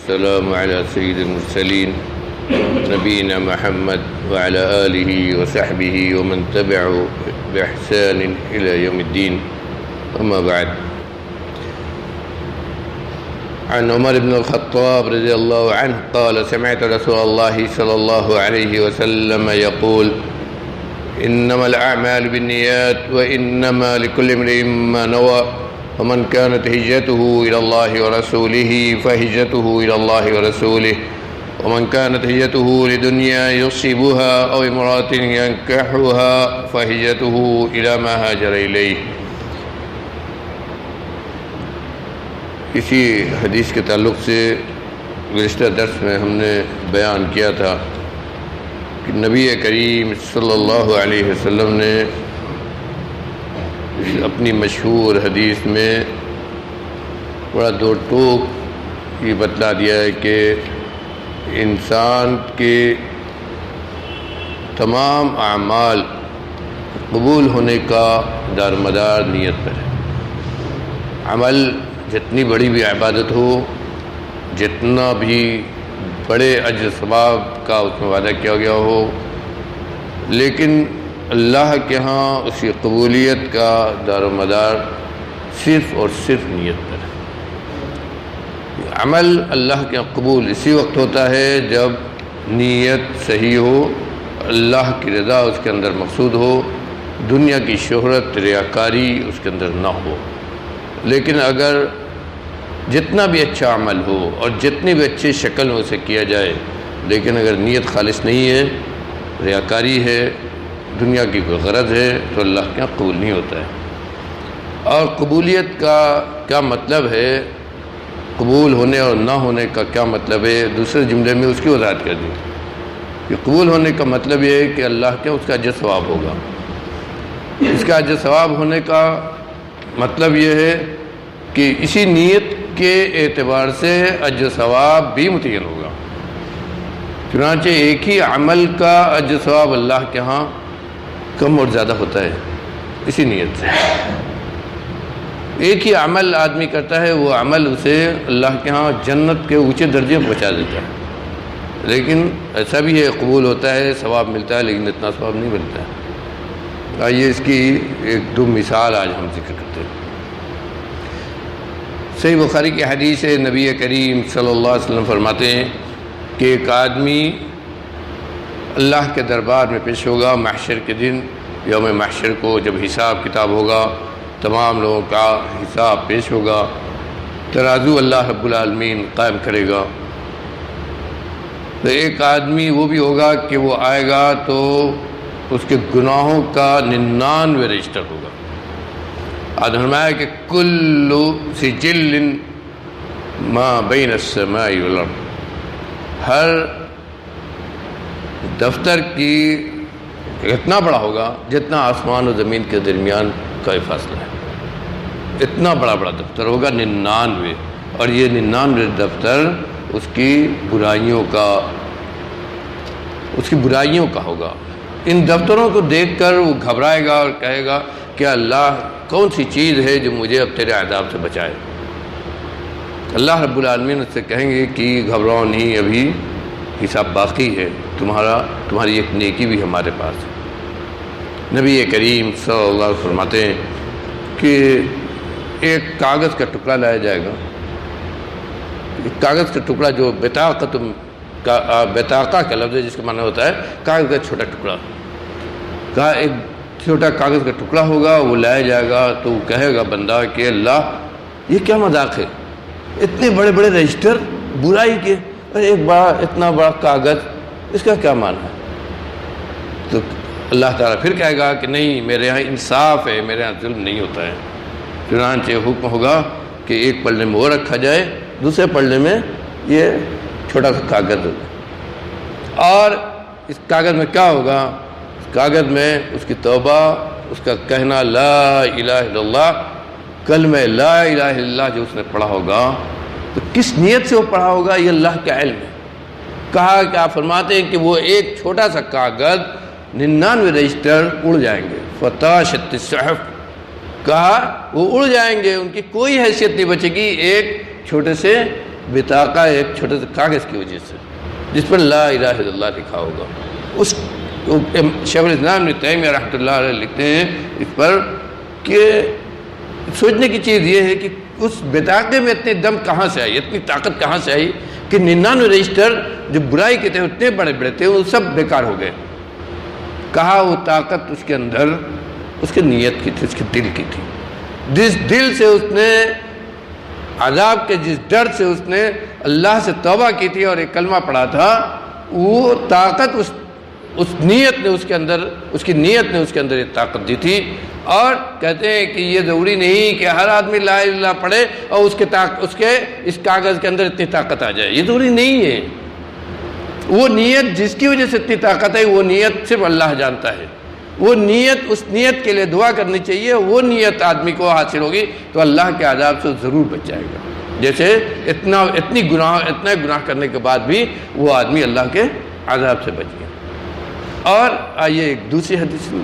والسلام على سيد المرسلين نبينا محمد وعلى آله وصحبه ومن تبعه بإحسان إلى يوم الدين. أما بعد، عن عمر بن الخطاب رضي الله عنه قال: سمعت رسول الله صلى الله عليه وسلم يقول: إنما الأعمال بالنيات وإنما لكل امرئ ما نوى ومن كانت هجرته إلى الله ورسوله فهجرته إلى الله ورسوله ومن كانت هجرته لدنيا يصيبها أو امرأة ينكحها فهجرته إلى ما هاجر إليه. اسی حدیث کے تعلق سے گزشتہ درس میں ہم نے بیان کیا تھا کہ نبی کریم صلی اللہ علیہ وسلم نے اپنی مشہور حدیث میں بڑا دو ٹوک یہ بتلا دیا ہے کہ انسان کے تمام اعمال قبول ہونے کا دار مدار نیت پر ہے. عمل جتنی بڑی بھی عبادت ہو، جتنا بھی بڑے اجر ثواب کا اس میں وعدہ کیا گیا ہو، لیکن اللہ کے ہاں اس کی قبولیت کا دار و مدار صرف اور صرف نیت پر ہے. عمل اللہ کے قبول اسی وقت ہوتا ہے جب نیت صحیح ہو، اللہ کی رضا اس کے اندر مقصود ہو، دنیا کی شہرت ریاکاری اس کے اندر نہ ہو. لیکن اگر جتنا بھی اچھا عمل ہو اور جتنی بھی اچھی شکل میں اسے کیا جائے، لیکن اگر نیت خالص نہیں ہے، ریاکاری ہے، دنیا کی کوئی غرض ہے، تو اللہ کے یہاں قبول نہیں ہوتا ہے. اور قبولیت کا کیا مطلب ہے، قبول ہونے اور نہ ہونے کا کیا مطلب ہے، دوسرے جملے میں اس کی وضاحت کر دی کہ قبول ہونے کا مطلب یہ ہے کہ اللہ کے اس کا اجر ثواب ہوگا. اس کا اجر ثواب ہونے کا مطلب یہ ہے کہ اسی نیت کے اعتبار سے اجر ثواب بھی متعین ہوگا. چنانچہ ایک ہی عمل کا اجر ثواب اللہ کے ہاں کم اور زیادہ ہوتا ہے اسی نیت سے. ایک ہی عمل آدمی کرتا ہے، وہ عمل اسے اللہ کے ہاں جنت کے اونچے درجے پہنچا دیتا ہے. لیکن ایسا بھی ہے، قبول ہوتا ہے، ثواب ملتا ہے، لیکن اتنا ثواب نہیں ملتا ہے. آئیے اس کی ایک دو مثال آج ہم ذکر کرتے ہیں. صحیح بخاری کی حدیث ہے، نبی کریم صلی اللہ علیہ وسلم فرماتے ہیں کہ ایک آدمی اللہ کے دربار میں پیش ہوگا محشر کے دن. یوم محشر کو جب حساب کتاب ہوگا، تمام لوگوں کا حساب پیش ہوگا، ترازو اللہ رب العالمین قائم کرے گا. تو ایک آدمی وہ بھی ہوگا کہ وہ آئے گا تو اس کے گناہوں کا 99 رجسٹر ہوگا. آج فرمایا کہ کل سجل ما بین السماء والارض، ہر دفتر کی اتنا بڑا ہوگا جتنا آسمان و زمین کے درمیان کا فاصلہ ہے. اتنا بڑا بڑا دفتر ہوگا 99، اور یہ 99 دفتر اس کی برائیوں کا ہوگا. ان دفتروں کو دیکھ کر وہ گھبرائے گا اور کہے گا کہ اللہ کون سی چیز ہے جو مجھے اب تیرے عذاب سے بچائے. اللہ رب العالمین اس سے کہیں گے کہ گھبراؤ نہیں، ابھی حساب باقی ہے، تمہاری ایک نیکی بھی ہمارے پاس ہے. نبی کریم صلی اللہ علیہ وسلم فرماتے ہیں کہ ایک کاغذ کا ٹکڑا لایا جائے گا. ایک کاغذ کا ٹکڑا جو بطاقہ کا لفظ ہے، جس کا معنی ہوتا ہے کاغذ کا چھوٹا ٹکڑا. کہا ایک چھوٹا کاغذ کا ٹکڑا ہوگا، وہ لایا جائے گا تو وہ کہے گا بندہ کہ اللہ یہ کیا مذاق ہے، اتنے بڑے بڑے رجسٹر برائی کے اور ایک اتنا بڑا کاغذ، اس کا کیا معنی ہے؟ تو اللہ تعالیٰ پھر کہے گا کہ نہیں، میرے یہاں انصاف ہے، میرے یہاں ظلم نہیں ہوتا ہے. چنانچہ حکم ہوگا کہ ایک پلڑے میں وہ رکھا جائے، دوسرے پلڑے میں یہ چھوٹا سا کاغذ ہوگا. اور اس کاغذ میں کیا ہوگا؟ اس کاغذ میں اس کی توبہ، اس کا کہنا لا الہ الا اللہ، کلمہ لا الہ الا اللہ جو اس نے پڑھا ہوگا. تو کس نیت سے وہ پڑھا ہوگا یہ اللہ کا علم ہے. کہا کہ آپ فرماتے ہیں کہ وہ ایک چھوٹا سا کاغذ 99 رجسٹر اڑ جائیں گے. فتاشت الصحف، کہا وہ اڑ جائیں گے، ان کی کوئی حیثیت نہیں بچے گی ایک چھوٹے سے بطاقہ ایک چھوٹے سے کاغذ کی وجہ سے جس پر لا الہ الا اللہ لکھا ہوگا. اس شیخ الاسلام ابن تیمیہ رحمۃ اللہ علیہ لکھتے ہیں اس پر کہ سوچنے کی چیز یہ ہے کہ اس بطاقے میں اتنے دم کہاں سے آئی, اتنی طاقت کہاں سے آئی کہ 99 رجسٹر جو برائی کے تھے اتنے بڑے بڑے تھے وہ سب بیکار ہو گئے. کہا وہ طاقت اس کے اندر اس کی نیت کی تھی, اس کے دل کی تھی. جس دل سے اس نے عذاب کے, جس ڈر سے اس نے اللہ سے توبہ کی تھی اور ایک کلمہ پڑھا تھا, وہ طاقت اس نیت نے اس کے اندر, اس کی نیت نے اس کے اندر یہ طاقت دی تھی. اور کہتے ہیں کہ یہ ضروری نہیں کہ ہر آدمی لا الہ الا اللہ پڑھے اور اس کے اس کاغذ کے اندر اتنی طاقت آ جائے, یہ ضروری نہیں ہے. وہ نیت جس کی وجہ سے اتنی طاقت ہے وہ نیت صرف اللہ جانتا ہے. وہ نیت, اس نیت کے لیے دعا کرنی چاہیے. وہ نیت آدمی کو حاصل ہوگی تو اللہ کے عذاب سے ضرور بچ جائے گا. جیسے اتنا گناہ کرنے کے بعد بھی وہ آدمی اللہ کے عذاب سے بچ گیا. اور آئیے ایک دوسری حدیث میں,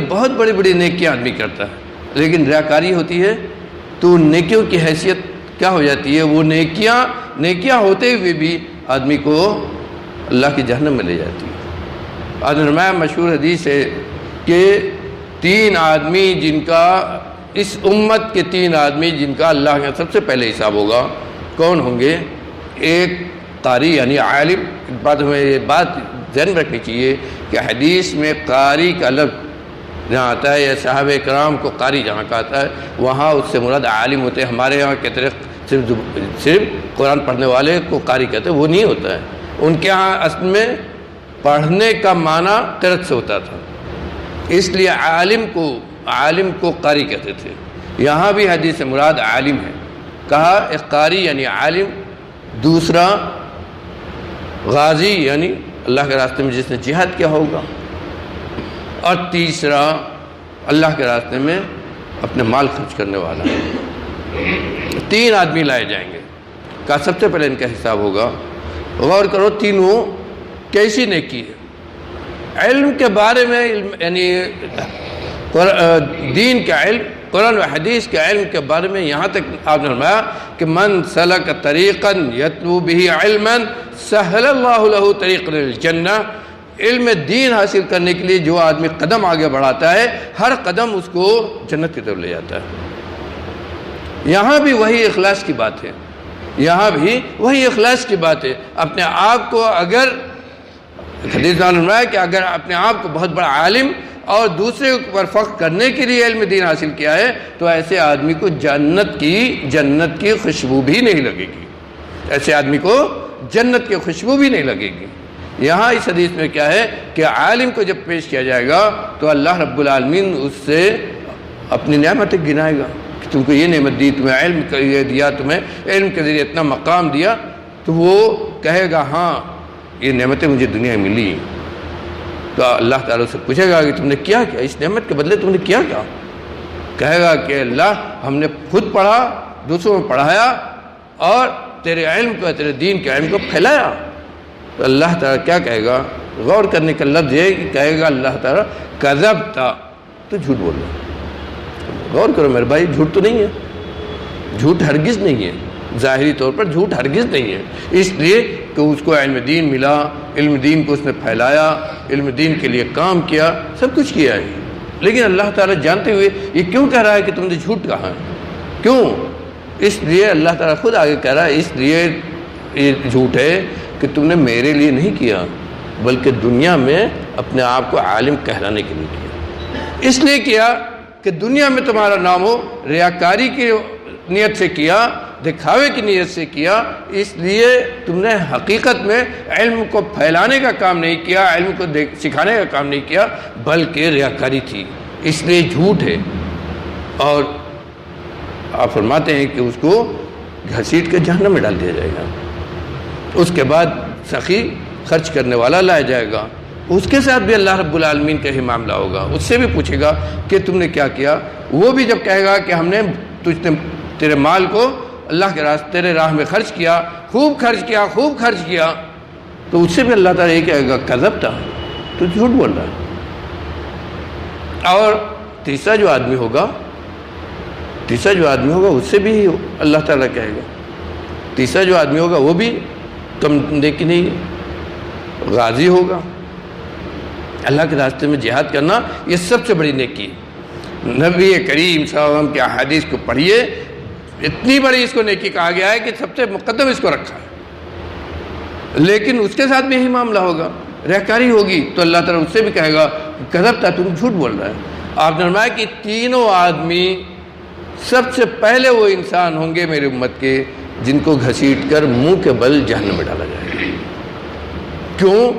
بہت بڑی نیکیاں آدمی کرتا ہے لیکن ریاکاری ہوتی ہے تو نیکیوں کی حیثیت کیا ہو جاتی ہے؟ وہ نیکیاں ہوتے ہوئے بھی آدمی کو اللہ کی جہنم میں لے جاتی ہے. فرمایا مشہور حدیث ہے کہ 3 آدمی جن کا, اس امت کے 3 آدمی جن کا اللہ کا سب سے پہلے حساب ہوگا, کون ہوں گے؟ ایک قاری یعنی عالم. ہمیں یہ بات ذہن میں رکھنی چاہیے کہ حدیث میں قاری کا لفظ جہاں آتا ہے یا صحابہ کرام کو قاری جہاں کا آتا ہے وہاں اس سے مراد عالم ہوتے ہیں. ہمارے یہاں کے طرح صرف قرآن پڑھنے والے کو قاری کہتے ہیں, وہ نہیں ہوتا ہے. ان کے ہاں اصل میں پڑھنے کا معنی قرأت سے ہوتا تھا, اس لیے عالم کو قاری کہتے تھے. یہاں بھی حدیث سے مراد عالم ہے. کہا ایک قاری یعنی عالم, دوسرا غازی یعنی اللہ کے راستے میں جس نے جہاد کیا ہوگا, اور تیسرا اللہ کے راستے میں اپنے مال خرچ کرنے والا. 3 آدمی لائے جائیں گے. کہا سب سے پہلے ان کا حساب ہوگا. غور کرو تینوں کیسی نیکی ہے. علم کے بارے میں یعنی دین کا علم, قرآن و حدیث کے علم کے بارے میں یہاں تک آپ نے فرمایا کہ من سلک طریقا یطلب به علما سہل اللہ له طریقا للجنہ. علم دین حاصل کرنے کے لیے جو آدمی قدم آگے بڑھاتا ہے ہر قدم اس کو جنت کی طرف لے جاتا ہے. یہاں بھی وہی اخلاص کی بات ہے, یہاں بھی وہی اخلاص کی بات ہے. اپنے آپ کو اگر حدیث میں فرمایا کہ اگر اپنے آپ کو بہت بڑا عالم اور دوسرے پر فخر کرنے کے لیے علم دین حاصل کیا ہے تو ایسے آدمی کو جنت کی خوشبو بھی نہیں لگے گی. ایسے آدمی کو جنت کی خوشبو بھی نہیں لگے گی. یہاں اس حدیث میں کیا ہے کہ عالم کو جب پیش کیا جائے گا تو اللہ رب العالمین اس سے اپنی نعمتیں گنائے گا کہ تم کو یہ نعمت دی, تمہیں علم دیا, تمہیں علم کے ذریعے اتنا مقام دیا. تو وہ کہے گا ہاں یہ نعمتیں مجھے دنیا میں ملی. تو اللہ تعالیٰ سے پوچھے گا کہ تم نے کیا کیا, اس نعمت کے بدلے تم نے کیا کیا؟ کہے گا کہ اللہ ہم نے خود پڑھا, دوسروں میں پڑھایا اور تیرے علم کو, تیرے دین کے علم کو پھیلایا. تو اللہ تعالیٰ کیا کہے گا؟ غور کرنے کا لفظ یہ کہ کہے گا اللہ تعالیٰ کذبتا, تو جھوٹ بول رہا. غور کرو میرے بھائی, جھوٹ تو نہیں ہے, جھوٹ ہرگز نہیں ہے, ظاہری طور پر جھوٹ ہرگز نہیں ہے. اس لیے کہ اس کو علم دین ملا, علم دین کو اس نے پھیلایا, علم دین کے لیے کام کیا, سب کچھ کیا ہے. لیکن اللہ تعالیٰ جانتے ہوئے یہ کیوں کہہ رہا ہے کہ تم نے جھوٹ کہا ہے؟ کیوں؟ اس لیے اللہ تعالیٰ خود آگے کہہ رہا ہے اس لیے یہ جھوٹ ہے کہ تم نے میرے لیے نہیں کیا بلکہ دنیا میں اپنے آپ کو عالم کہلانے کے لیے کیا. اس لیے کیا کہ دنیا میں تمہارا نام ہو, ریاکاری کی نیت سے کیا, دکھاوے کی نیت سے کیا. اس لیے تم نے حقیقت میں علم کو پھیلانے کا کام نہیں کیا, علم کو سکھانے کا کام نہیں کیا, بلکہ ریاکاری تھی. اس لیے جھوٹ ہے. اور آپ فرماتے ہیں کہ اس کو گھسیٹ کے جہنم میں ڈال دیا جائے گا. اس کے بعد سخی خرچ کرنے والا لایا جائے گا, اس کے ساتھ بھی اللہ رب العالمین کا ہی معاملہ ہوگا. اس سے بھی پوچھے گا کہ تم نے کیا کیا. وہ بھی جب کہے گا کہ ہم نے تیرے مال کو اللہ کے راستے تیرے راہ میں خرچ کیا, خوب خرچ کیا, تو اس سے بھی اللہ تعالیٰ یہ کہے گا کذبتا, تو جھوٹ بول رہا ہے. اور تیسرا جو آدمی ہوگا تیسرا جو آدمی ہوگا اس سے بھی اللہ تعالیٰ کہے گا، تیسرا جو آدمی ہوگا وہ بھی کم نیکی نہیں، غازی ہوگا۔ اللہ کے راستے میں جہاد کرنا یہ سب سے بڑی نیکی ہے۔ نبی کریم صلی اللہ علیہ وسلم کے احادیث کو پڑھیے، اتنی بڑی اس کو نیکی کہا گیا ہے کہ سب سے مقدم اس کو رکھا ہے۔ لیکن اس کے ساتھ بھی یہی معاملہ ہوگا، رہکاری ہوگی تو اللہ تعالیٰ اس سے بھی کہے گا کذبت، تم جھوٹ بول رہا ہے۔ آپ نے فرمایا کہ تینوں آدمی سب سے پہلے وہ انسان ہوں گے میری امت کے جن کو گھسیٹ کر منہ کے بل جہنم میں ڈالا جائے گا۔ کیوں؟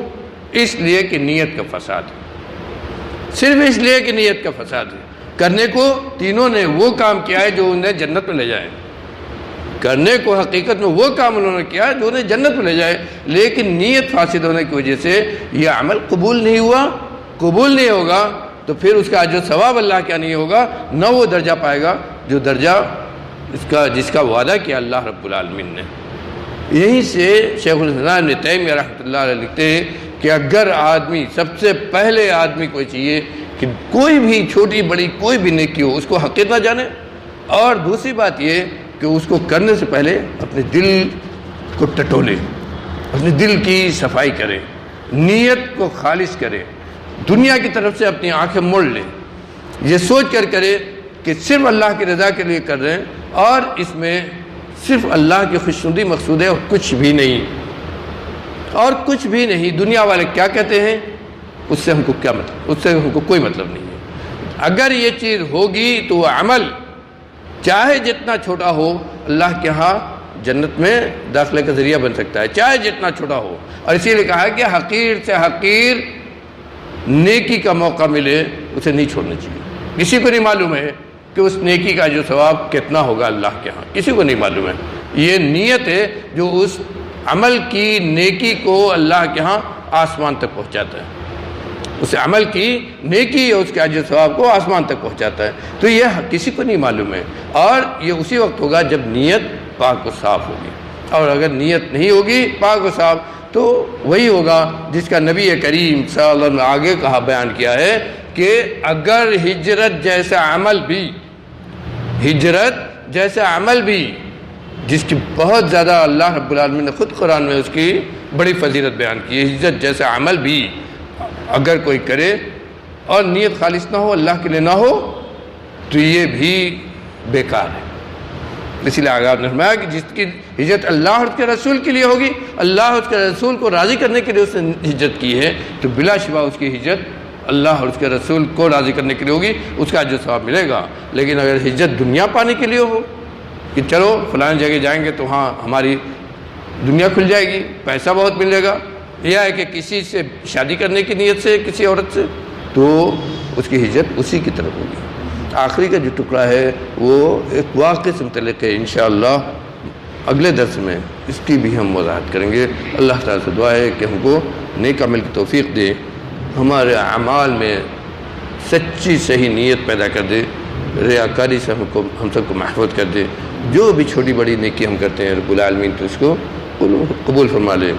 اس لیے کہ نیت کا فساد ہے، صرف اس لیے کہ نیت کا فساد ہے۔ کرنے کو تینوں نے وہ کام کیا ہے جو انہیں جنت میں لے جائے، کرنے کو حقیقت میں وہ کام انہوں نے کیا جو انہیں جنت میں لے جائے، لیکن نیت فاسد ہونے کی وجہ سے یہ عمل قبول نہیں ہوا، قبول نہیں ہوگا تو پھر اس کا اجر و ثواب اللہ کیا نہیں ہوگا، نہ وہ درجہ پائے گا جو درجہ جس کا وعدہ کیا اللہ رب العالمین نے۔ یہیں سے شیخ الاسلام ابن تیمیہ رحمۃ اللہ علیہ لکھتے ہیں کہ اگر آدمی سب سے پہلے آدمی کو چاہیے کہ کوئی بھی چھوٹی بڑی کوئی بھی نیکی ہو اس کو حقیقت نہ جانے، اور دوسری بات یہ کہ اس کو کرنے سے پہلے اپنے دل کو ٹٹولے، اپنے دل کی صفائی کرے، نیت کو خالص کرے، دنیا کی طرف سے اپنی آنکھیں موڑ لے، یہ سوچ کر کرے کہ صرف اللہ کی رضا کے لیے کر رہے ہیں اور اس میں صرف اللہ کی خوشنودی مقصود ہے اور کچھ بھی نہیں، اور کچھ بھی نہیں۔ دنیا والے کیا کہتے ہیں اس سے ہم کو کیا مطلب، اس سے ہم کو کوئی مطلب نہیں ہے۔ اگر یہ چیز ہوگی تو وہ عمل چاہے جتنا چھوٹا ہو اللہ کے ہاں جنت میں داخلے کا ذریعہ بن سکتا ہے، چاہے جتنا چھوٹا ہو۔ اور اسی لیے کہا ہے کہ حقیر سے حقیر نیکی کا موقع ملے اسے نہیں چھوڑنا چاہیے۔ کسی کو نہیں معلوم ہے کہ اس نیکی کا جو ثواب کتنا ہوگا اللہ کے ہاں، کسی کو نہیں معلوم ہے۔ یہ نیت ہے جو اس عمل کی نیکی کو اللہ کے ہاں آسمان تک پہنچاتا ہے، اس عمل کی نیکی اور اس کے اجر ثواب کو آسمان تک پہنچاتا ہے۔ تو یہ کسی کو نہیں معلوم ہے، اور یہ اسی وقت ہوگا جب نیت پاک و صاف ہوگی، اور اگر نیت نہیں ہوگی پاک و صاف تو وہی ہوگا جس کا نبی کریم صلی اللہ علیہ وسلم نے آگے کہا بیان کیا ہے کہ اگر ہجرت جیسا عمل بھی، ہجرت جیسا عمل بھی جس کی بہت زیادہ اللہ رب العالمین نے خود قرآن میں اس کی بڑی فضیلت بیان کی ہے، ہجرت جیسا عمل بھی اگر کوئی کرے اور نیت خالص نہ ہو، اللہ کے لیے نہ ہو، تو یہ بھی بیکار ہے۔ اسی لیے آگے آپ نے فرمایا کہ جس کی ہجرت اللہ اور اس کے رسول کے لیے ہوگی، اللہ اور اس کے رسول کو راضی کرنے کے لیے اس نے ہجرت کی ہے، تو بلا شبہ اس کی ہجرت اللہ اور اس کے رسول کو راضی کرنے کے لیے ہوگی، اس کا اجر ثواب ملے گا۔ لیکن اگر ہجرت دنیا پانے کے لیے ہو کہ چلو فلان جگہ جائیں گے تو ہاں ہماری دنیا کھل جائے گی، پیسہ بہت ملے گا، یا ہے کہ کسی سے شادی کرنے کی نیت سے کسی عورت سے، تو اس کی ہجرت اسی کی طرف ہوگی۔ آخری کا جو ٹکڑا ہے وہ ایک واقعے سے متعلق ہے، انشاءاللہ اگلے درس میں اس کی بھی ہم وضاحت کریں گے۔ اللہ تعالیٰ سے دعا ہے کہ ہم کو نیک عمل کی توفیق دے، ہمارے اعمال میں سچی صحیح نیت پیدا کر دے، ریاکاری سے ہم سب کو محفوظ کر دے۔ جو بھی چھوٹی بڑی نیکی ہم کرتے ہیں رب العالمین تو اس کو قبول فرما لے۔